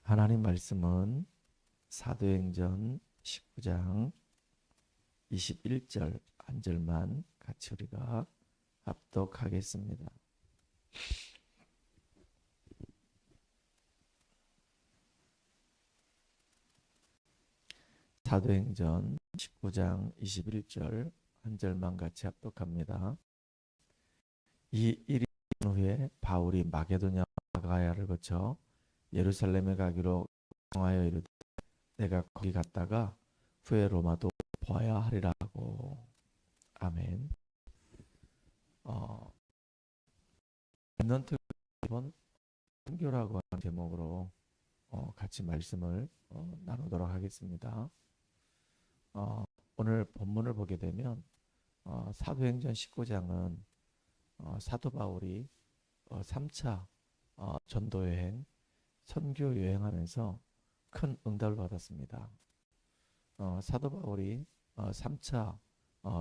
하나님 말씀은 사도행전 19장 21절 한 절만 같이 우리가 합독하겠습니다. 사도행전 19장 21절 한 절만 같이 합독합니다. 이 일이 후에 바울이 마게도냐 아가야를 거쳐 예루살렘에 가기로 정하여 이르되 내가 거기 갔다가 후에 로마도 보아야 하리라고. 아멘. 랩넌트 이번 선교라고 하는 제목으로 같이 말씀을 나누도록 하겠습니다. 오늘 본문을 보게 되면 사도행전 19장은 사도 바울이 3차 전도여행, 선교 여행하면서 큰 응답을 받았습니다. 사도 바울이 3차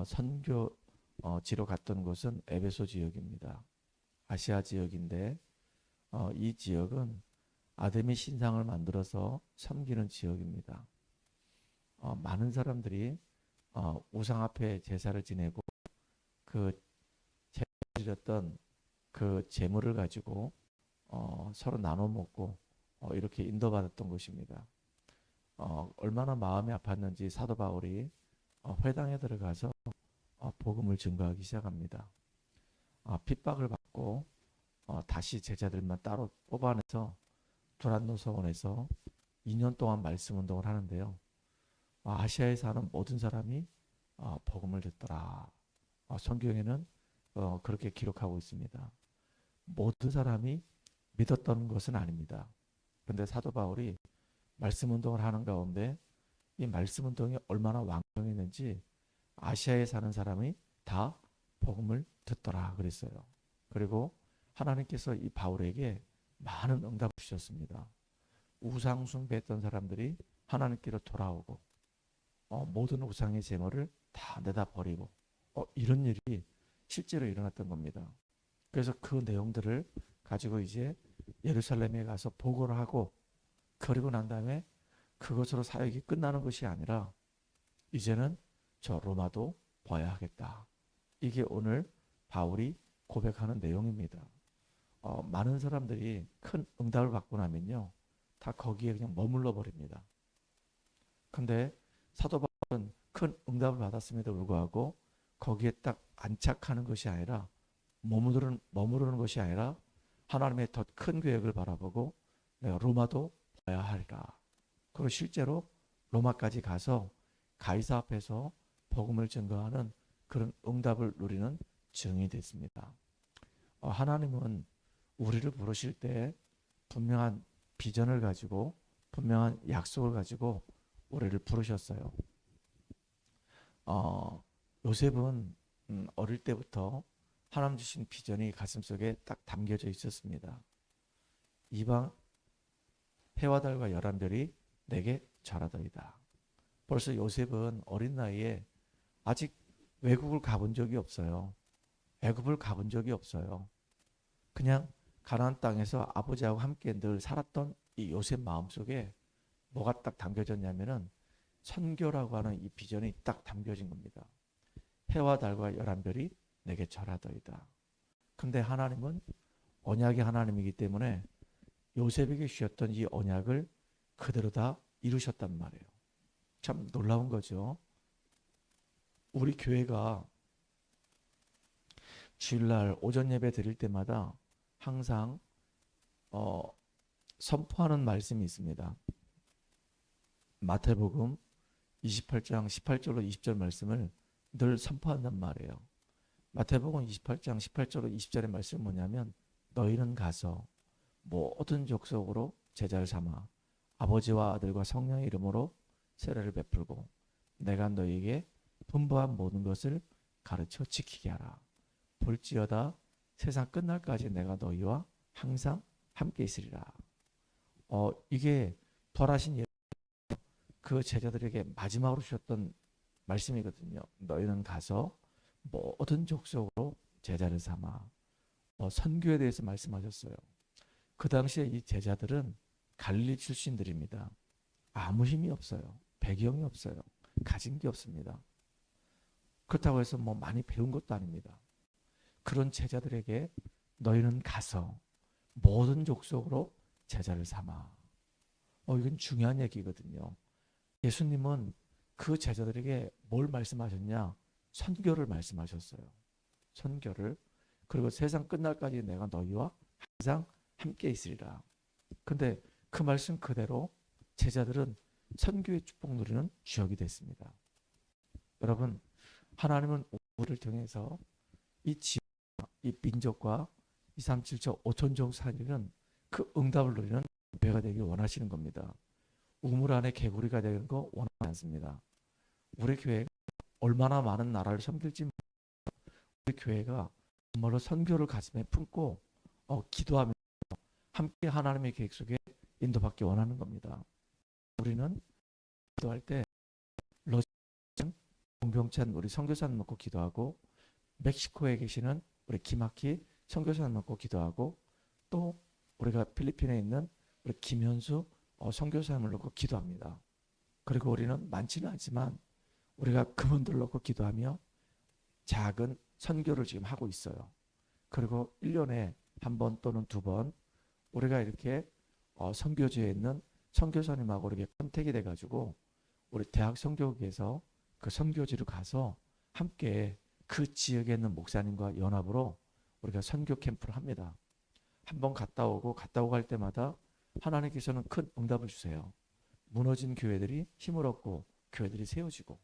선교지로 갔던 곳은 에베소 지역입니다. 아시아 지역인데 이 지역은 아데미 신상을 만들어서 섬기는 지역입니다. 많은 사람들이 우상 앞에 제사를 지내고 그 드렸던 그 제물을 가지고 서로 나눠 먹고 이렇게 인도받았던 것입니다. 얼마나 마음이 아팠는지 사도 바울이 회당에 들어가서 복음을 증거하기 시작합니다. 핍박을 받고 다시 제자들만 따로 뽑아내서 두란노 서원에서 2년 동안 말씀 운동을 하는데요. 아시아에 사는 모든 사람이 복음을 듣더라. 성경에는 그렇게 기록하고 있습니다. 모든 사람이 믿었던 것은 아닙니다. 그런데 사도 바울이 말씀 운동을 하는 가운데 이 말씀 운동이 얼마나 왕성했는지 아시아에 사는 사람이 다 복음을 듣더라 그랬어요. 그리고 하나님께서 이 바울에게 많은 응답을 주셨습니다. 우상 숭배했던 사람들이 하나님께로 돌아오고 모든 우상의 제물을 다 내다 버리고 이런 일이 실제로 일어났던 겁니다. 그래서 그 내용들을 가지고 이제 예루살렘에 가서 보고를 하고 그리고 난 다음에 그것으로 사역이 끝나는 것이 아니라 이제는 저 로마도 봐야 하겠다. 이게 오늘 바울이 고백하는 내용입니다. 많은 사람들이 큰 응답을 받고 나면요. 다 거기에 그냥 머물러 버립니다. 근데 사도 바울은 큰 응답을 받았음에도 불구하고 거기에 딱 안착하는 것이 아니라 머무르는 것이 아니라 하나님의 더 큰 계획을 바라보고 내가 로마도 봐야 하리라. 그리고 실제로 로마까지 가서 가이사 앞에서 복음을 증거하는 그런 응답을 누리는 증인이 됐습니다. 하나님은 우리를 부르실 때 분명한 비전을 가지고 분명한 약속을 가지고 우리를 부르셨어요. 요셉은 어릴 때부터 하나님 주신 비전이 가슴속에 딱 담겨져 있었습니다. 이방 해와 달과 열한 별이 내게 절하더이다. 벌써 요셉은 어린 나이에 아직 외국을 가본 적이 없어요. 애굽을 가본 적이 없어요. 그냥 가나안 땅에서 아버지하고 함께 늘 살았던 이 요셉 마음속에 뭐가 딱 담겨졌냐면은 선교라고 하는 이 비전이 딱 담겨진 겁니다. 해와 달과 열한 별이 내게 절하더이다. 근데 하나님은 언약의 하나님이기 때문에 요셉에게 주셨던 이 언약을 그대로 다 이루셨단 말이에요. 참 놀라운 거죠. 우리 교회가 주일날 오전 예배 드릴 때마다 항상 선포하는 말씀이 있습니다. 마태복음 28장 18절로 20절 말씀을 늘 선포한단 말이에요. 마태복음 28장 18절로 20절의 말씀은 뭐냐면 너희는 가서 모든 족속으로 제자를 삼아 아버지와 아들과 성령의 이름으로 세례를 베풀고 내가 너희에게 분부한 모든 것을 가르쳐 지키게 하라. 볼지어다 세상 끝날까지 내가 너희와 항상 함께 있으리라. 이게 부활하신 그 제자들에게 마지막으로 주셨던 말씀이거든요. 너희는 가서 모든 족속으로 제자를 삼아 선교에 대해서 말씀하셨어요. 그 당시에 이 제자들은 갈릴리 출신들입니다. 아무 힘이 없어요. 배경이 없어요. 가진 게 없습니다. 그렇다고 해서 뭐 많이 배운 것도 아닙니다. 그런 제자들에게 너희는 가서 모든 족속으로 제자를 삼아. 이건 중요한 얘기거든요. 예수님은 그 제자들에게 뭘 말씀하셨냐? 선교를 말씀하셨어요. 선교를. 그리고 세상 끝날까지 내가 너희와 항상 함께 있으리라. 근데 그 말씀 그대로 제자들은 선교의 축복 누리는 주역이 됐습니다. 여러분, 하나님은 우리를 통해서 이 지역, 이 민족과 2, 3, 7조 5천종 살리는 그 응답을 누리는 교회가 되길 원하시는 겁니다. 우물 안에 개구리가 되는 거 원하지 않습니다. 우리 교회가 얼마나 많은 나라를 섬길지 우리 교회가 정말로 선교를 가슴에 품고 기도하면서 함께 하나님의 계획 속에 인도받기 원하는 겁니다. 우리는 기도할 때 러시아 공병찬 우리 선교사님 놓고 기도하고 멕시코에 계시는 우리 김학희 선교사님 놓고 기도하고 또 우리가 필리핀에 있는 우리 김현수 선교사님을 놓고 기도합니다. 그리고 우리는 많지는 않지만 우리가 그분들 놓고 기도하며 작은 선교를 지금 하고 있어요. 그리고 1년에 한 번 또는 2번 우리가 이렇게 선교지에 있는 선교사님하고 이렇게 컨택이 돼가지고 우리 대학 선교국에서 그 선교지로 가서 함께 그 지역에 있는 목사님과 연합으로 우리가 선교 캠프를 합니다. 한번 갔다 오고 할 때마다 하나님께서는 큰 응답을 주세요. 무너진 교회들이 힘을 얻고 교회들이 세워지고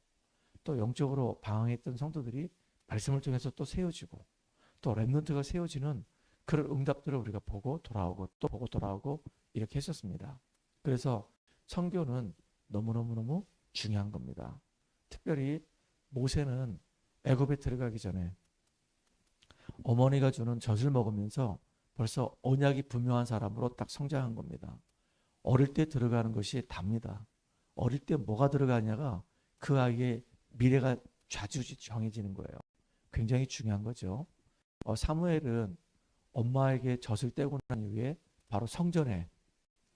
또 영적으로 방황했던 성도들이 말씀을 통해서 또 세워지고 또 렘넌트가 세워지는 그런 응답들을 우리가 보고 돌아오고 또 보고 돌아오고 이렇게 했었습니다. 그래서 선교는 너무너무 중요한 겁니다. 특별히 모세는 애굽에 들어가기 전에 어머니가 주는 젖을 먹으면서 벌써 언약이 분명한 사람으로 딱 성장한 겁니다. 어릴 때 들어가는 것이 답니다. 어릴 때 뭐가 들어가냐가 그 아이의 미래가 좌지우지 정해지는 거예요. 굉장히 중요한 거죠. 사무엘은 엄마에게 젖을 떼고 난 이후에 바로 성전에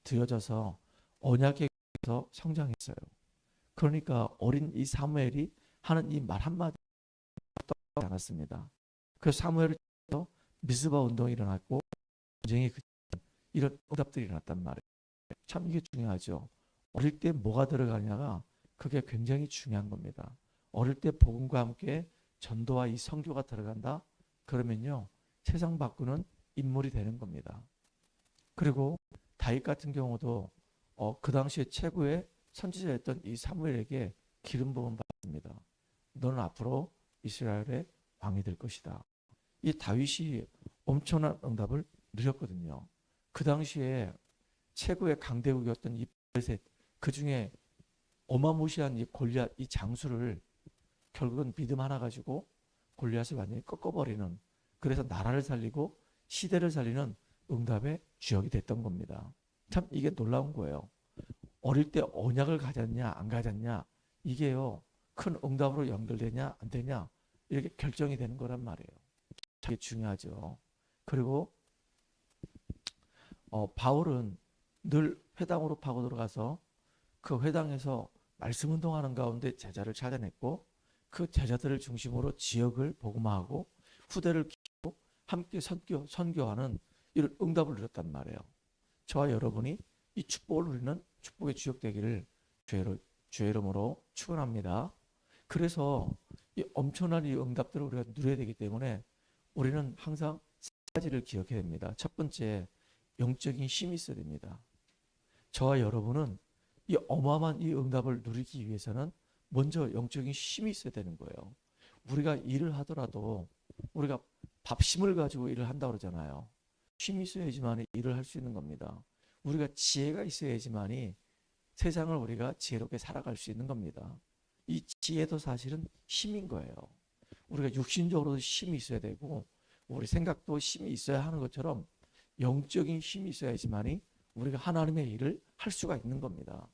들여져서 언약에 서 성장했어요. 그러니까 어린 이 사무엘이 하는 이 말 한마디 떠나지 않았습니다. 그래서 사무엘을 통해서 미스바 운동이 일어났고 전쟁이 이런 응답들이 일어났단 말이에요. 참 이게 중요하죠. 어릴 때 뭐가 들어가냐가 그게 굉장히 중요한 겁니다. 어릴 때 복음과 함께 전도와 이 선교가 들어간다? 그러면요. 세상 바꾸는 인물이 되는 겁니다. 그리고 다윗 같은 경우도 그 당시에 최고의 선지자였던 이 사무엘에게 기름 부음 받습니다. 너는 앞으로 이스라엘의 왕이 될 것이다. 이 다윗이 엄청난 응답을 누렸거든요. 그 당시에 최고의 강대국이었던 이 블레셋, 그 중에 어마무시한 이 골리앗, 이 장수를 결국은 믿음 하나 가지고 골리앗을 완전히 꺾어버리는, 그래서 나라를 살리고 시대를 살리는 응답의 주역이 됐던 겁니다. 참 이게 놀라운 거예요. 어릴 때 언약을 가졌냐 안 가졌냐 이게요 큰 응답으로 연결되냐 안 되냐 이렇게 결정이 되는 거란 말이에요. 이게 중요하죠. 그리고 바울은 늘 회당으로 파고 들어가서 그 회당에서 말씀 운동하는 가운데 제자를 찾아냈고 그 제자들을 중심으로 지역을 복음화하고 후대를 키우고 함께 선교하는 이런 응답을 누렸단 말이에요. 저와 여러분이 이 축복을 누리는 축복의 주역 되기를 주의 이름으로 축원합니다. 그래서 이 엄청난 이 응답들을 우리가 누려야 되기 때문에 우리는 항상 세 가지를 기억해야 됩니다. 첫 번째, 영적인 힘이 있어야 됩니다. 저와 여러분은 이 어마어마한 이 응답을 누리기 위해서는 먼저 영적인 힘이 있어야 되는 거예요. 우리가 일을 하더라도 우리가 밥심을 가지고 일을 한다고 그러잖아요. 힘이 있어야지만 일을 할 수 있는 겁니다. 우리가 지혜가 있어야지만이 세상을 우리가 지혜롭게 살아갈 수 있는 겁니다. 이 지혜도 사실은 힘인 거예요. 우리가 육신적으로도 힘이 있어야 되고 우리 생각도 힘이 있어야 하는 것처럼 영적인 힘이 있어야지만이 우리가 하나님의 일을 할 수가 있는 겁니다.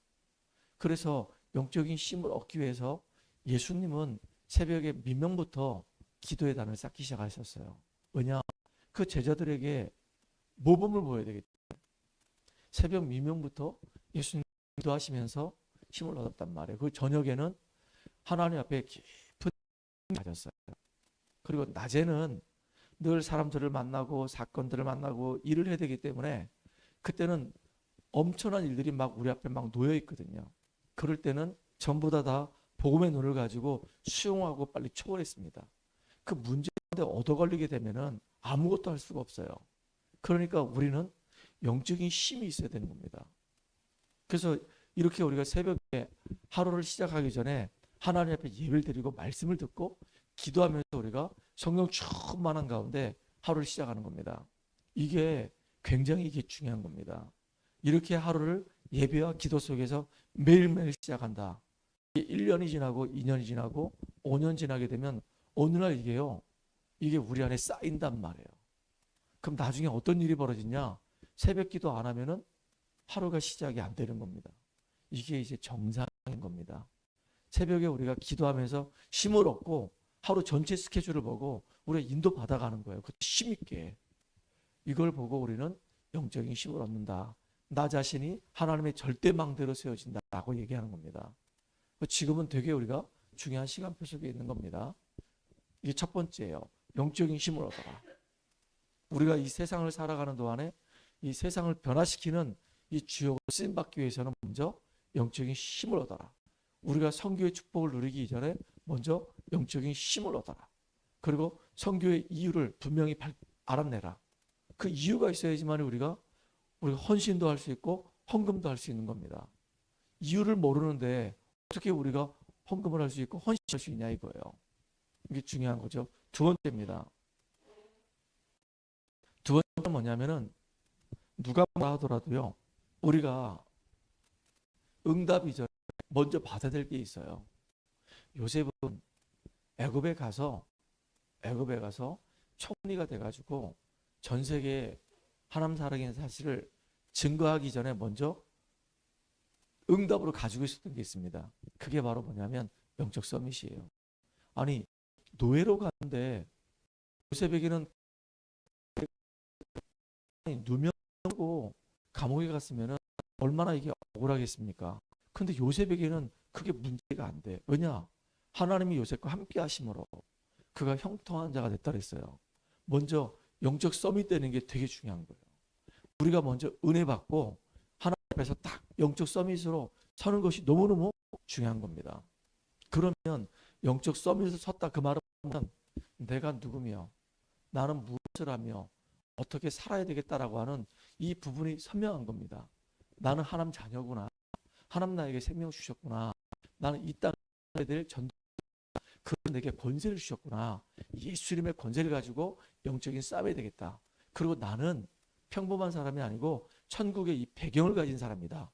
그래서 영적인 힘을 얻기 위해서 예수님은 새벽에 민명부터 기도의 단을 쌓기 시작하셨어요. 왜냐? 그 제자들에게 모범을 보여야 되겠죠. 새벽 미명부터 예수님 기도하시면서 힘을 얻었단 말이에요. 그 저녁에는 하나님 앞에 깊은 힘을 가졌어요. 그리고 낮에는 늘 사람들을 만나고 사건들을 만나고 일을 해야 되기 때문에 그때는 엄청난 일들이 막 우리 앞에 막 놓여 있거든요. 그럴 때는 전부 다 복음의 눈을 가지고 수용하고 빨리 초월했습니다. 그 문제 가운데 얻어 걸리게 되면은 아무것도 할 수가 없어요. 그러니까 우리는 영적인 힘이 있어야 되는 겁니다. 그래서 이렇게 우리가 새벽에 하루를 시작하기 전에 하나님 앞에 예배를 드리고 말씀을 듣고 기도하면서 우리가 성령 충만한 가운데 하루를 시작하는 겁니다. 이게 굉장히 이게 중요한 겁니다. 이렇게 하루를 예배와 기도 속에서 매일매일 시작한다. 1년이 지나고 2년이 지나고 5년 지나게 되면 어느 날 이게 우리 안에 쌓인단 말이에요. 그럼 나중에 어떤 일이 벌어지냐? 새벽 기도 안 하면은 하루가 시작이 안 되는 겁니다. 이게 이제 정상인 겁니다. 새벽에 우리가 기도하면서 힘을 얻고 하루 전체 스케줄을 보고 우리가 인도 받아가는 거예요. 그 힘있게. 이걸 보고 우리는 영적인 힘을 얻는다. 나 자신이 하나님의 절대망대로 세워진다라고 얘기하는 겁니다. 지금은 되게 우리가 중요한 시간표 속에 있는 겁니다. 이게 첫 번째예요. 영적인 힘을 얻어라. 우리가 이 세상을 살아가는 동안에 이 세상을 변화시키는 이 주역으로 쓰임받기 위해서는 먼저 영적인 힘을 얻어라. 우리가 선교의 축복을 누리기 이전에 먼저 영적인 힘을 얻어라. 그리고 선교의 이유를 분명히 알아내라. 그 이유가 있어야지만 우리가 헌신도 할 수 있고 헌금도 할 수 있는 겁니다. 이유를 모르는데 어떻게 우리가 헌금을 할 수 있고 헌신할 수 있냐 이거예요. 이게 중요한 거죠. 두 번째입니다. 두 번째는 뭐냐면은 누가 뭐라 하더라도요. 우리가 응답 이전에 먼저 받아야 될 게 있어요. 요셉은 애굽에 가서 총리가 돼가지고 전 세계에 하나님 사랑의 사실을 증거하기 전에 먼저 응답으로 가지고 있었던 게 있습니다. 그게 바로 뭐냐면 영적 서밋이에요. 아니 노예로 가는데 요셉에게는 누명하고 감옥에 갔으면 얼마나 이게 억울하겠습니까? 근데 요셉에게는 그게 문제가 안 돼. 왜냐? 하나님이 요셉과 함께 하심으로 그가 형통한 자가 됐다 그랬어요. 먼저 영적 서밋 되는 게 되게 중요한 거예요. 우리가 먼저 은혜 받고 하나님 앞에서 딱 영적 서밋으로 서는 것이 너무너무 중요한 겁니다. 그러면 영적 서밋에서 섰다 그 말은 내가 누구며 나는 무엇을 하며 어떻게 살아야 되겠다라고 하는 이 부분이 선명한 겁니다. 나는 하나님 자녀구나. 하나님 나에게 생명 주셨구나. 나는 이 땅에 될 전도 그분 내게 권세를 주셨구나. 예수님의 권세를 가지고 영적인 싸움이 되겠다. 그리고 나는 평범한 사람이 아니고 천국의 이 배경을 가진 사람이다.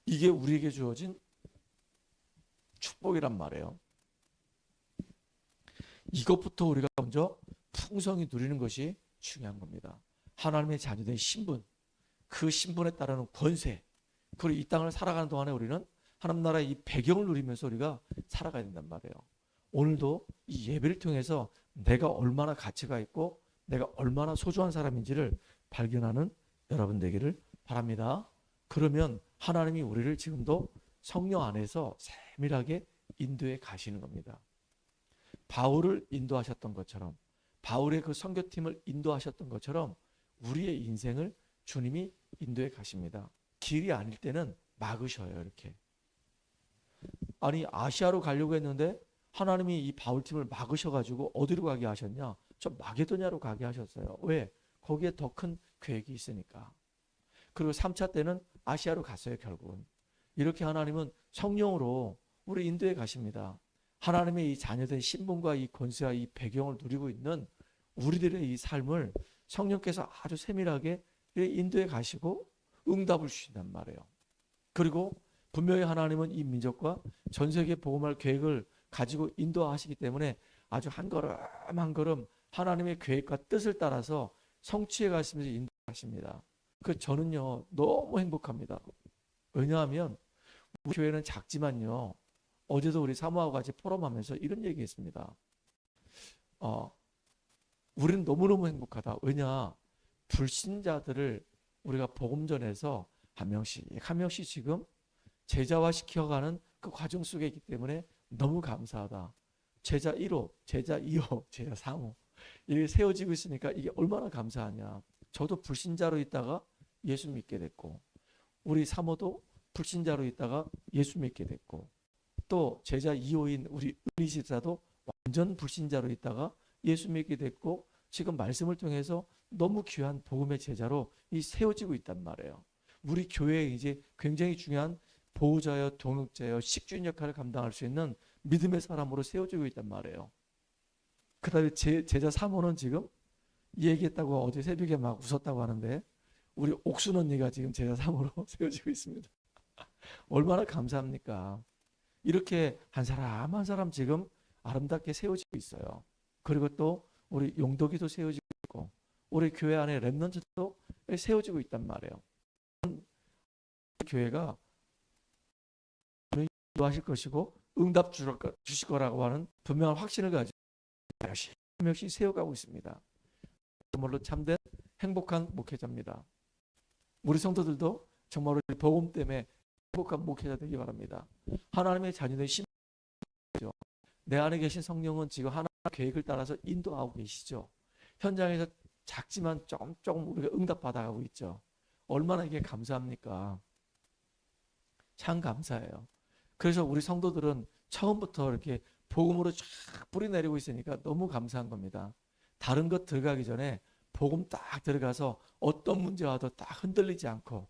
이게 우리에게 주어진 축복이란 말이에요. 이것부터 우리가 먼저 풍성히 누리는 것이 중요한 겁니다. 하나님의 자녀된 신분, 그 신분에 따르는 권세, 그리고 이 땅을 살아가는 동안에 우리는 하나님 나라의 이 배경을 누리면서 우리가 살아가야 된단 말이에요. 오늘도 이 예배를 통해서 내가 얼마나 가치가 있고 내가 얼마나 소중한 사람인지를 발견하는 여러분 되기를 바랍니다. 그러면 하나님이 우리를 지금도 성령 안에서 세밀하게 인도해 가시는 겁니다. 바울을 인도하셨던 것처럼 바울의 그 선교팀을 인도하셨던 것처럼 우리의 인생을 주님이 인도해 가십니다. 길이 아닐 때는 막으셔요. 이렇게. 아니 아시아로 가려고 했는데 하나님이 이 바울팀을 막으셔가지고 어디로 가게 하셨냐? 저 마게도냐로 가게 하셨어요. 왜? 거기에 더 큰 계획이 있으니까. 그리고 3차 때는 아시아로 갔어요. 결국은. 이렇게 하나님은 성령으로 우리 인도해 가십니다. 하나님의 이 자녀된 신분과 이 권세와 이 배경을 누리고 있는 우리들의 이 삶을 성령께서 아주 세밀하게 인도해 가시고 응답을 주신단 말이에요. 그리고 분명히 하나님은 이 민족과 전 세계 복음할 계획을 가지고 인도하시기 때문에 아주 한 걸음 한 걸음 하나님의 계획과 뜻을 따라서 성취해 가시면서 인도하십니다. 그 저는요 너무 행복합니다. 왜냐하면 우리 교회는 작지만요 어제도 우리 사모하고 같이 포럼하면서 이런 얘기했습니다. 우리는 너무너무 행복하다. 왜냐? 불신자들을 우리가 복음 전해서 한 명씩 지금 제자화 시켜가는 그 과정 속에 있기 때문에 너무 감사하다. 제자 1호, 제자 2호, 제자 3호 이게 세워지고 있으니까 이게 얼마나 감사하냐. 저도 불신자로 있다가 예수 믿게 됐고, 우리 사모도 불신자로 있다가 예수 믿게 됐고, 또 제자 2호인 우리 은희 집사도 완전 불신자로 있다가 예수 믿게 됐고, 지금 말씀을 통해서 너무 귀한 복음의 제자로 이 세워지고 있단 말이에요. 우리 교회에 이제 굉장히 중요한 보호자여, 동역자여, 식주인 역할을 감당할 수 있는 믿음의 사람으로 세워지고 있단 말이에요. 그 다음에 제자 3호는 지금 얘기했다고 어제 새벽에 막 웃었다고 하는데, 우리 옥순 언니가 지금 제자 3호로 세워지고 있습니다. 얼마나 감사합니까? 이렇게 한 사람 한 사람 지금 아름답게 세워지고 있어요. 그리고 또 우리 용덕이도 세워지고 있고, 우리 교회 안에 랩넌트도 세워지고 있단 말이에요. 교회가 하실 것이고 응답 주실 거라고 하는 분명한 확신을 가지고 열심히 세워가고 있습니다. 정말로 참된 행복한 목회자입니다. 우리 성도들도 정말로 복음 때문에 행복한 목회자 되기 바랍니다. 하나님의 자녀의 심정이죠. 내 안에 계신 성령은 지금 하나님의 계획을 따라서 인도하고 계시죠. 현장에서 작지만 조금 우리가 응답받아가고 있죠. 얼마나 이게 감사합니까? 참 감사해요. 그래서 우리 성도들은 처음부터 이렇게 복음으로 쫙 뿌리 내리고 있으니까 너무 감사한 겁니다. 다른 것 들어가기 전에 복음 딱 들어가서 어떤 문제 와도 딱 흔들리지 않고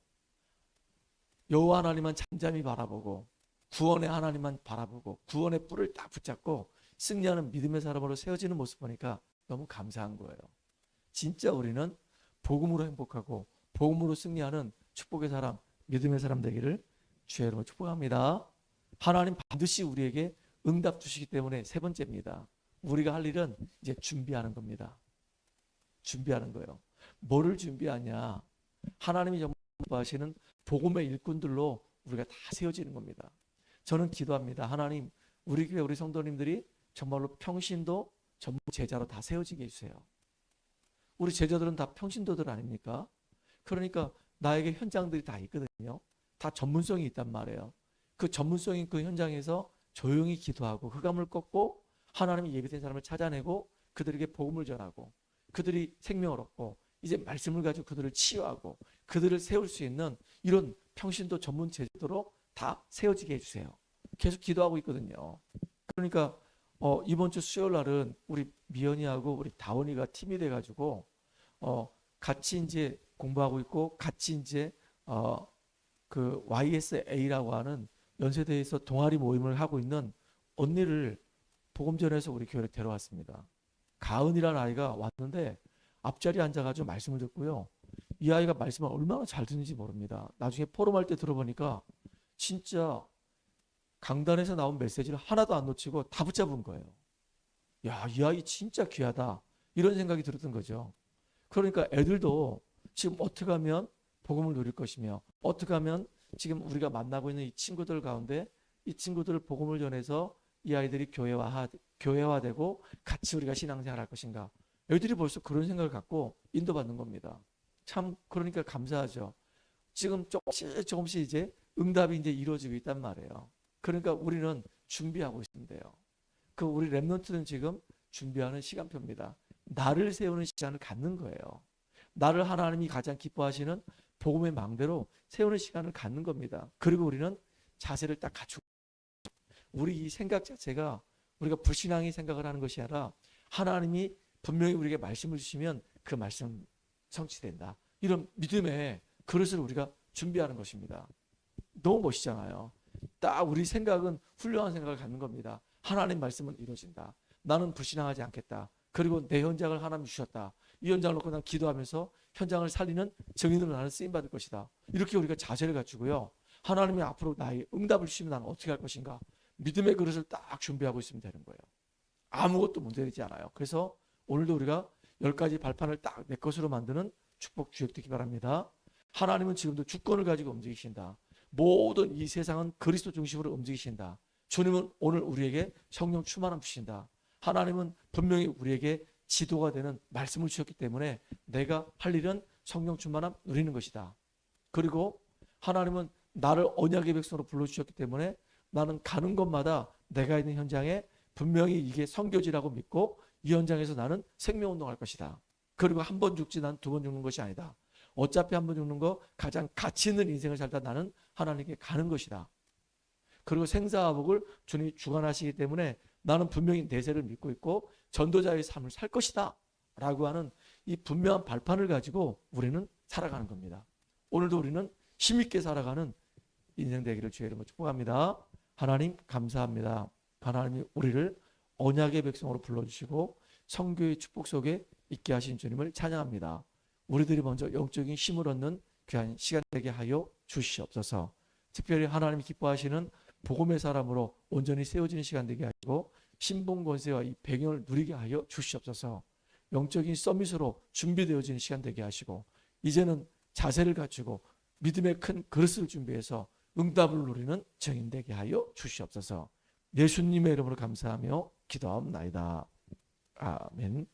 여호와 하나님만 잠잠히 바라보고 구원의 하나님만 바라보고 구원의 뿔을 딱 붙잡고 승리하는 믿음의 사람으로 세워지는 모습 보니까 너무 감사한 거예요. 진짜 우리는 복음으로 행복하고 복음으로 승리하는 축복의 사람, 믿음의 사람 되기를 주의 이름으로 축복합니다. 하나님 반드시 우리에게 응답 주시기 때문에 세 번째입니다. 우리가 할 일은 이제 준비하는 겁니다. 준비하는 거예요. 뭐를 준비하냐? 하나님이 정말 하시는 복음의 일꾼들로 우리가 다 세워지는 겁니다. 저는 기도합니다. 하나님, 우리 교회 우리 성도님들이 정말로 평신도 전문 제자로 다 세워지게 해주세요. 우리 제자들은 다 평신도들 아닙니까? 그러니까 나에게 현장들이 다 있거든요. 다 전문성이 있단 말이에요. 그 전문성인 그 현장에서 조용히 기도하고 흑암을 꺾고 하나님의 예비된 사람을 찾아내고 그들에게 복음을 전하고 그들이 생명을 얻고 이제 말씀을 가지고 그들을 치유하고 그들을 세울 수 있는 이런 평신도 전문 제도로 다 세워지게 해주세요. 계속 기도하고 있거든요. 그러니까 이번 주 수요일 날은 우리 미연이하고 우리 다원이가 팀이 돼가지고 같이 이제 공부하고 있고 같이 이제 그 YSA라고 하는 연세대에서 동아리 모임을 하고 있는 언니를 복음전에서 우리 교회로 데려왔습니다. 가은이라는 아이가 왔는데 앞자리에 앉아가지고 말씀을 듣고요. 이 아이가 말씀을 얼마나 잘 듣는지 모릅니다. 나중에 포럼할 때 들어보니까 진짜 강단에서 나온 메시지를 하나도 안 놓치고 다 붙잡은 거예요. 야, 이 아이 진짜 귀하다. 이런 생각이 들었던 거죠. 그러니까 애들도 지금 어떻게 하면 복음을 누릴 것이며 어떻게 하면 지금 우리가 만나고 있는 이 친구들 가운데 이 친구들을 복음을 전해서 이 아이들이 교회화되고 같이 우리가 신앙생활 할 것인가. 애들이 벌써 그런 생각을 갖고 인도받는 겁니다. 참 그러니까 감사하죠. 지금 조금씩 이제 응답이 이제 이루어지고 있단 말이에요. 그러니까 우리는 준비하고 있으면 돼요. 그 우리 랩넌트는 지금 준비하는 시간표입니다. 나를 세우는 시간을 갖는 거예요. 나를 하나님이 가장 기뻐하시는 복음의 망대로 세우는 시간을 갖는 겁니다. 그리고 우리는 자세를 딱 갖추고 우리 이 생각 자체가 우리가 불신앙이 생각을 하는 것이 아니라 하나님이 분명히 우리에게 말씀을 주시면 그 말씀 성취된다. 이런 믿음의 그릇을 우리가 준비하는 것입니다. 너무 멋있잖아요. 딱 우리 생각은 훌륭한 생각을 갖는 겁니다. 하나님 말씀은 이루어진다. 나는 불신앙하지 않겠다. 그리고 내 현장을 하나님 주셨다. 이 현장을 놓고 난 기도하면서 현장을 살리는 증인으로 나는 쓰임받을 것이다. 이렇게 우리가 자세를 갖추고요. 하나님이 앞으로 나의 응답을 주시면 나는 어떻게 할 것인가. 믿음의 그릇을 딱 준비하고 있으면 되는 거예요. 아무것도 문제되지 않아요. 그래서 오늘도 우리가 10가지 발판을 딱 내 것으로 만드는 축복 주역되기 바랍니다. 하나님은 지금도 주권을 가지고 움직이신다. 모든 이 세상은 그리스도 중심으로 움직이신다. 주님은 오늘 우리에게 성령 충만함 주신다. 하나님은 분명히 우리에게 지도가 되는 말씀을 주셨기 때문에 내가 할 일은 성령 충만함 누리는 것이다. 그리고 하나님은 나를 언약의 백성으로 불러주셨기 때문에 나는 가는 곳마다 내가 있는 현장에 분명히 이게 선교지라고 믿고 이 현장에서 나는 생명운동할 것이다. 그리고 한 번 죽지 난 두 번 죽는 것이 아니다. 어차피 한 번 죽는 거 가장 가치 있는 인생을 살다 나는 하나님께 가는 것이다. 그리고 생사화복을 주님이 주관하시기 때문에 나는 분명히 내세를 믿고 있고 전도자의 삶을 살 것이다 라고 하는 이 분명한 발판을 가지고 우리는 살아가는 겁니다. 오늘도 우리는 힘있게 살아가는 인생 되기를 주의 이름으로 축복합니다. 하나님 감사합니다. 하나님이 우리를 언약의 백성으로 불러주시고 성교의 축복 속에 있게 하신 주님을 찬양합니다. 우리들이 먼저 영적인 힘을 얻는 귀한 시간 되게 하여 주시옵소서. 특별히 하나님이 기뻐하시는 복음의 사람으로 온전히 세워지는 시간 되게 하시고 신분 권세와 이 배경을 누리게 하여 주시옵소서. 영적인 서밋으로 준비되어지는 시간 되게 하시고 이제는 자세를 갖추고 믿음의 큰 그릇을 준비해서 응답을 누리는 증인 되게 하여 주시옵소서. 예수님의 이름으로 감사하며 기도하옵나이다. 아멘.